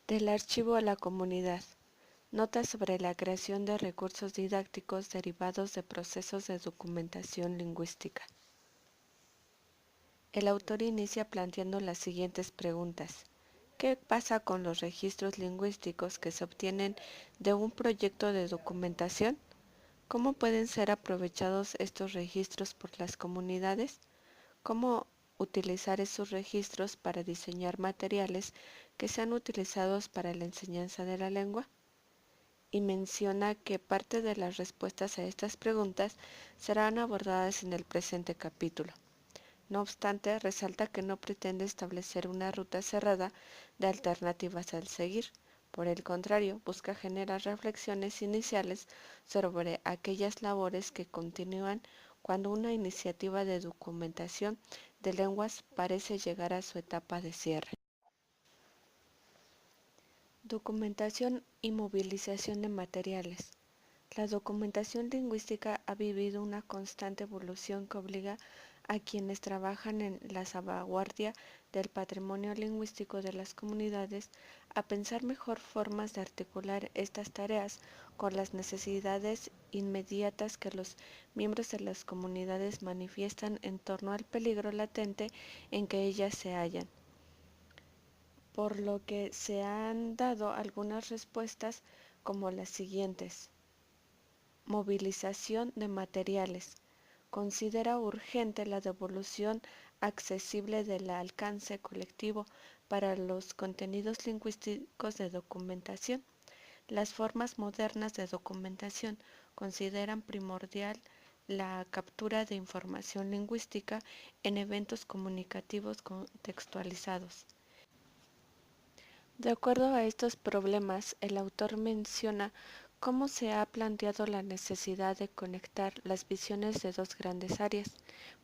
Del archivo a la comunidad. Notas sobre la creación de recursos didácticos derivados de procesos de documentación lingüística. El autor inicia planteando las siguientes preguntas. ¿Qué pasa con los registros lingüísticos que se obtienen de un proyecto de documentación? ¿Cómo pueden ser aprovechados estos registros por las comunidades? ¿Cómo utilizar esos registros para diseñar materiales que sean utilizados para la enseñanza de la lengua? Y menciona que parte de las respuestas a estas preguntas serán abordadas en el presente capítulo. No obstante, resalta que no pretende establecer una ruta cerrada de alternativas al seguir. Por el contrario, busca generar reflexiones iniciales sobre aquellas labores que continúan cuando una iniciativa de documentación de lenguas parece llegar a su etapa de cierre. Documentación y movilización de materiales. La documentación lingüística ha vivido una constante evolución que obliga a quienes trabajan en la salvaguardia del patrimonio lingüístico de las comunidades a pensar mejor formas de articular estas tareas con las necesidades inmediatas que los miembros de las comunidades manifiestan en torno al peligro latente en que ellas se hallan. Por lo que se han dado algunas respuestas como las siguientes. Movilización de materiales. Considera urgente la devolución accesible del alcance colectivo para los contenidos lingüísticos de documentación. Las formas modernas de documentación consideran primordial la captura de información lingüística en eventos comunicativos contextualizados. De acuerdo a estos problemas, el autor menciona cómo se ha planteado la necesidad de conectar las visiones de dos grandes áreas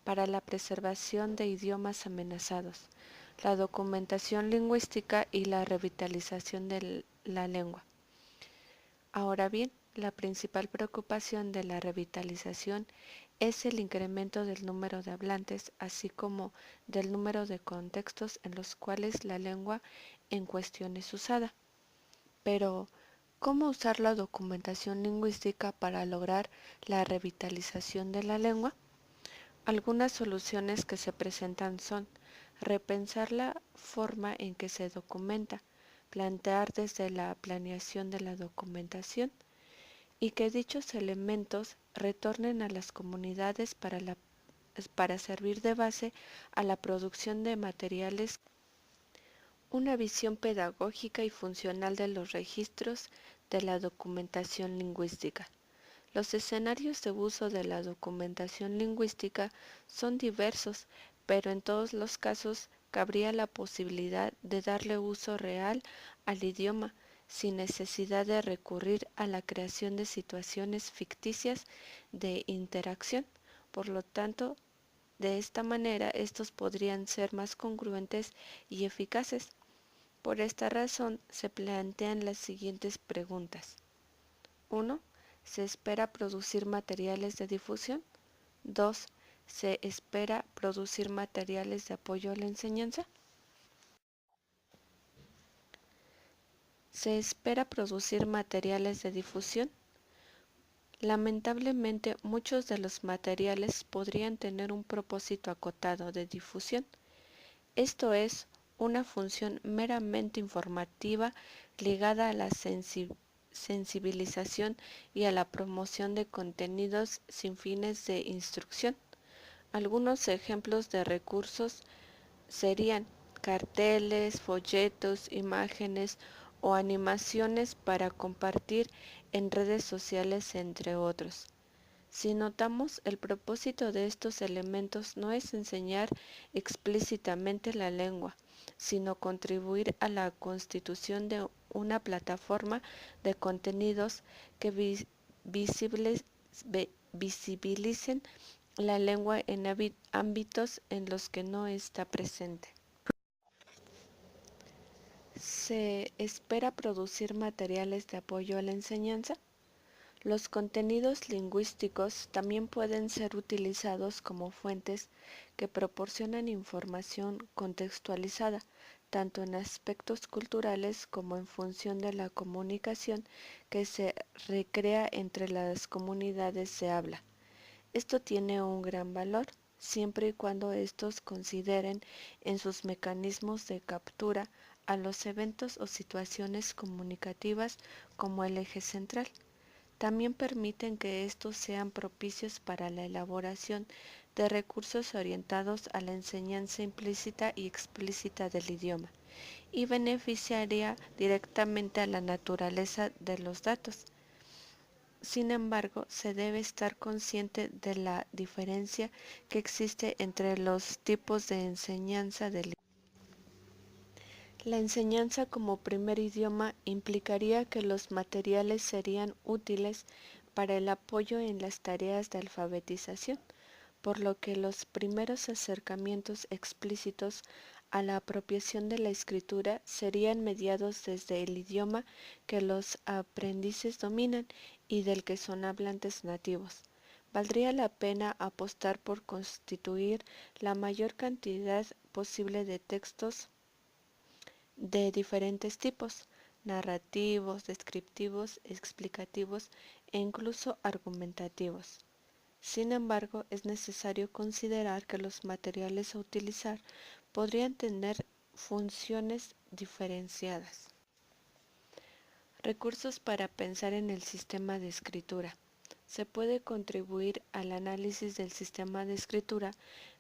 para la preservación de idiomas amenazados, la documentación lingüística y la revitalización de la lengua. Ahora bien, la principal preocupación de la revitalización es el incremento del número de hablantes, así como del número de contextos en los cuales la lengua en cuestión es usada. Pero, ¿cómo usar la documentación lingüística para lograr la revitalización de la lengua? Algunas soluciones que se presentan son repensar la forma en que se documenta, plantear desde la planeación de la documentación y que dichos elementos retornen a las comunidades para servir de base a la producción de materiales. Una visión pedagógica y funcional de los registros de la documentación lingüística. Los escenarios de uso de la documentación lingüística son diversos, pero en todos los casos cabría la posibilidad de darle uso real al idioma, sin necesidad de recurrir a la creación de situaciones ficticias de interacción. Por lo tanto, de esta manera estos podrían ser más congruentes y eficaces. Por esta razón se plantean las siguientes preguntas. 1. ¿Se espera producir materiales de difusión? 2. ¿Se espera producir materiales de apoyo a la enseñanza? ¿Se espera producir materiales de difusión? Lamentablemente, muchos de los materiales podrían tener un propósito acotado de difusión, esto es, una función meramente informativa ligada a la sensibilización y a la promoción de contenidos sin fines de instrucción. Algunos ejemplos de recursos serían carteles, folletos, imágenes o animaciones para compartir en redes sociales, entre otros. Si notamos, el propósito de estos elementos no es enseñar explícitamente la lengua, sino contribuir a la constitución de una plataforma de contenidos que visibilicen la lengua en ámbitos en los que no está presente. ¿Se espera producir materiales de apoyo a la enseñanza? Los contenidos lingüísticos también pueden ser utilizados como fuentes que proporcionan información contextualizada, tanto en aspectos culturales como en función de la comunicación que se recrea entre las comunidades se habla. Esto tiene un gran valor, siempre y cuando estos consideren en sus mecanismos de captura a los eventos o situaciones comunicativas como el eje central. También permiten que estos sean propicios para la elaboración de recursos orientados a la enseñanza implícita y explícita del idioma, y beneficiaría directamente a la naturaleza de los datos. Sin embargo, se debe estar consciente de la diferencia que existe entre los tipos de enseñanza del idioma. La enseñanza como primer idioma implicaría que los materiales serían útiles para el apoyo en las tareas de alfabetización, por lo que los primeros acercamientos explícitos a la apropiación de la escritura serían mediados desde el idioma que los aprendices dominan y del que son hablantes nativos. Valdría la pena apostar por constituir la mayor cantidad posible de textos de diferentes tipos: narrativos, descriptivos, explicativos e incluso argumentativos. Sin embargo, es necesario considerar que los materiales a utilizar podrían tener funciones diferenciadas. Recursos para pensar en el sistema de escritura. Se puede contribuir al análisis del sistema de escritura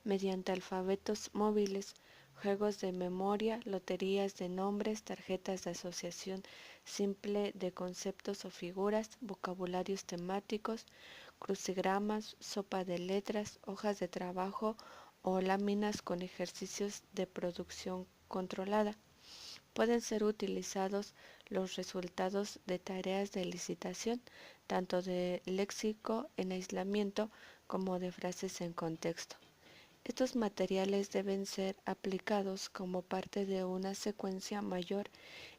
mediante alfabetos móviles, juegos de memoria, loterías de nombres, tarjetas de asociación simple de conceptos o figuras, vocabularios temáticos, crucigramas, sopa de letras, hojas de trabajo o láminas con ejercicios de producción controlada. Pueden ser utilizados los resultados de tareas de licitación, tanto de léxico en aislamiento como de frases en contexto. Estos materiales deben ser aplicados como parte de una secuencia mayor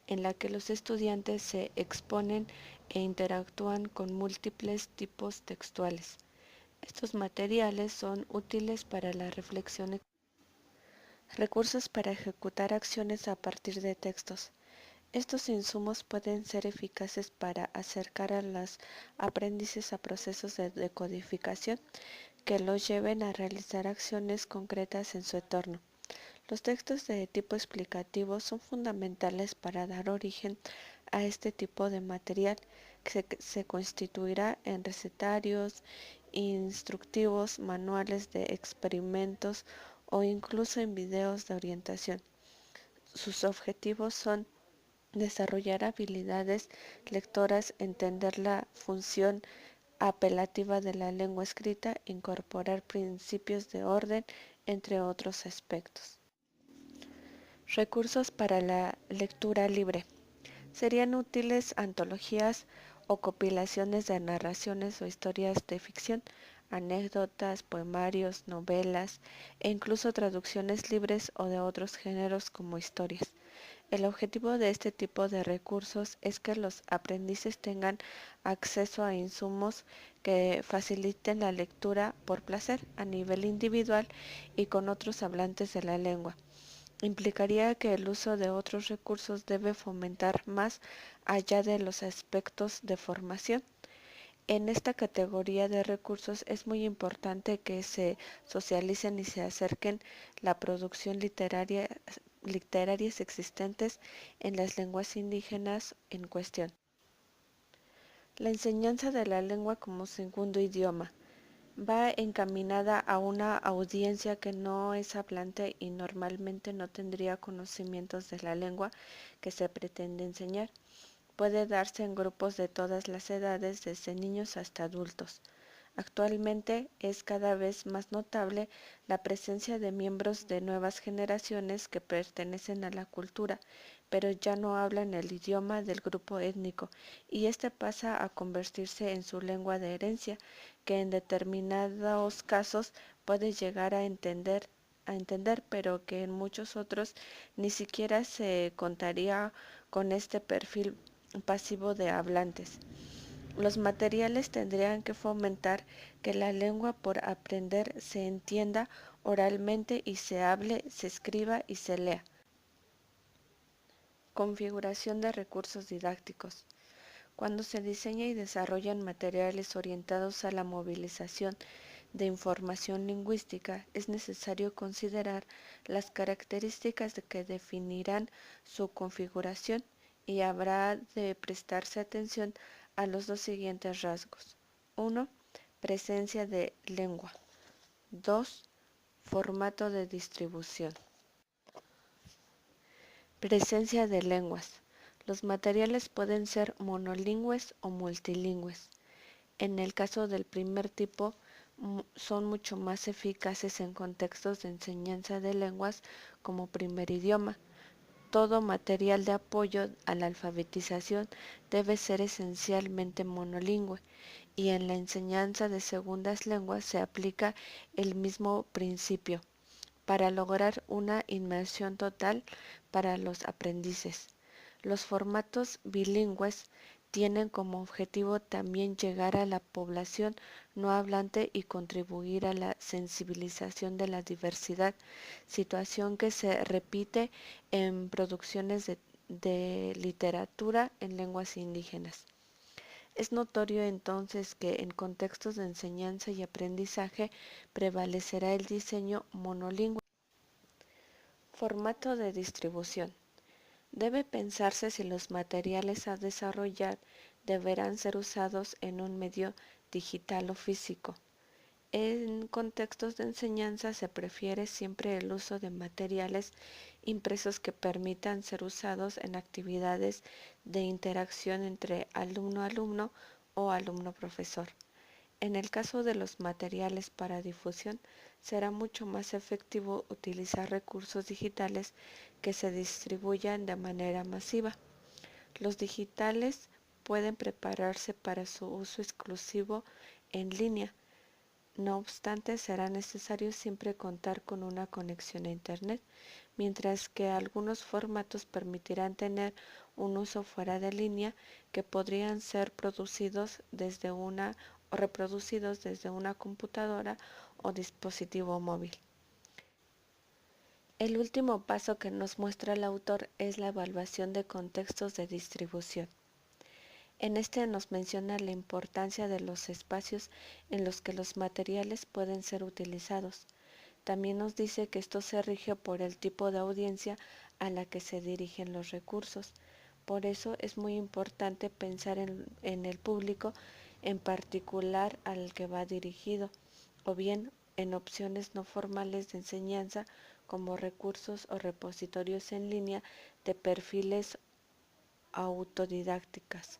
en la que los estudiantes se exponen e interactúan con múltiples tipos textuales. Estos materiales son útiles para la reflexión. Recursos para ejecutar acciones a partir de textos. Estos insumos pueden ser eficaces para acercar a los aprendices a procesos de decodificación que los lleven a realizar acciones concretas en su entorno. Los textos de tipo explicativo son fundamentales para dar origen a este tipo de material, que se constituirá en recetarios, instructivos, manuales de experimentos o incluso en videos de orientación. Sus objetivos son desarrollar habilidades lectoras, entender la función apelativa de la lengua escrita, incorporar principios de orden, entre otros aspectos. Recursos para la lectura libre. Serían útiles antologías o compilaciones de narraciones o historias de ficción, anécdotas, poemarios, novelas e incluso traducciones libres o de otros géneros como historias. El objetivo de este tipo de recursos es que los aprendices tengan acceso a insumos que faciliten la lectura por placer a nivel individual y con otros hablantes de la lengua. Implicaría que el uso de otros recursos debe fomentar más allá de los aspectos de formación. En esta categoría de recursos es muy importante que se socialicen y se acerquen la producción literarias existentes en las lenguas indígenas en cuestión. La enseñanza de la lengua como segundo idioma va encaminada a una audiencia que no es hablante y normalmente no tendría conocimientos de la lengua que se pretende enseñar. Puede darse en grupos de todas las edades, desde niños hasta adultos. Actualmente es cada vez más notable la presencia de miembros de nuevas generaciones que pertenecen a la cultura, pero ya no hablan el idioma del grupo étnico, y este pasa a convertirse en su lengua de herencia, que en determinados casos puede llegar a entender, pero que en muchos otros ni siquiera se contaría con este perfil pasivo de hablantes. Los materiales tendrían que fomentar que la lengua por aprender se entienda oralmente y se hable, se escriba y se lea. Configuración de recursos didácticos. Cuando se diseña y desarrollan materiales orientados a la movilización de información lingüística, es necesario considerar las características que definirán su configuración y habrá de prestarse atención a los dos siguientes rasgos. 1. Presencia de lengua. 2. Formato de distribución. Presencia de lenguas. Los materiales pueden ser monolingües o multilingües. En el caso del primer tipo, son mucho más eficaces en contextos de enseñanza de lenguas como primer idioma. Todo material de apoyo a la alfabetización debe ser esencialmente monolingüe, y en la enseñanza de segundas lenguas se aplica el mismo principio para lograr una inmersión total para los aprendices. Los formatos bilingües tienen como objetivo también llegar a la población no hablante y contribuir a la sensibilización de la diversidad, situación que se repite en producciones de literatura en lenguas indígenas. Es notorio entonces que en contextos de enseñanza y aprendizaje prevalecerá el diseño monolingüe. Formato de distribución. Debe pensarse si los materiales a desarrollar deberán ser usados en un medio digital o físico. En contextos de enseñanza se prefiere siempre el uso de materiales impresos que permitan ser usados en actividades de interacción entre alumno-alumno o alumno-profesor. En el caso de los materiales para difusión, será mucho más efectivo utilizar recursos digitales que se distribuyan de manera masiva. Los digitales pueden prepararse para su uso exclusivo en línea. No obstante, será necesario siempre contar con una conexión a Internet, mientras que algunos formatos permitirán tener un uso fuera de línea que podrían ser producidos desde una o reproducidos desde una computadora o dispositivo móvil. El último paso que nos muestra el autor es la evaluación de contextos de distribución. En este nos menciona la importancia de los espacios en los que los materiales pueden ser utilizados. También nos dice que esto se rige por el tipo de audiencia a la que se dirigen los recursos. Por eso es muy importante pensar en el público en particular al que va dirigido, o bien en opciones no formales de enseñanza como recursos o repositorios en línea de perfiles autodidácticas.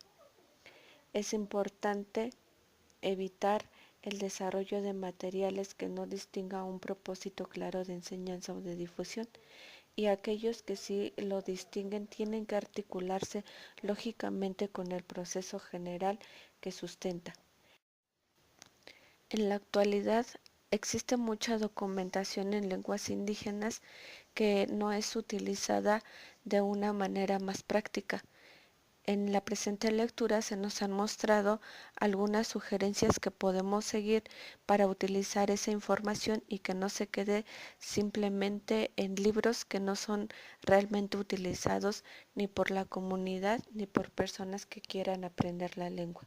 Es importante evitar el desarrollo de materiales que no distingan un propósito claro de enseñanza o de difusión, y aquellos que sí lo distinguen tienen que articularse lógicamente con el proceso general que sustenta. En la actualidad existe mucha documentación en lenguas indígenas que no es utilizada de una manera más práctica. En la presente lectura se nos han mostrado algunas sugerencias que podemos seguir para utilizar esa información y que no se quede simplemente en libros que no son realmente utilizados ni por la comunidad ni por personas que quieran aprender la lengua.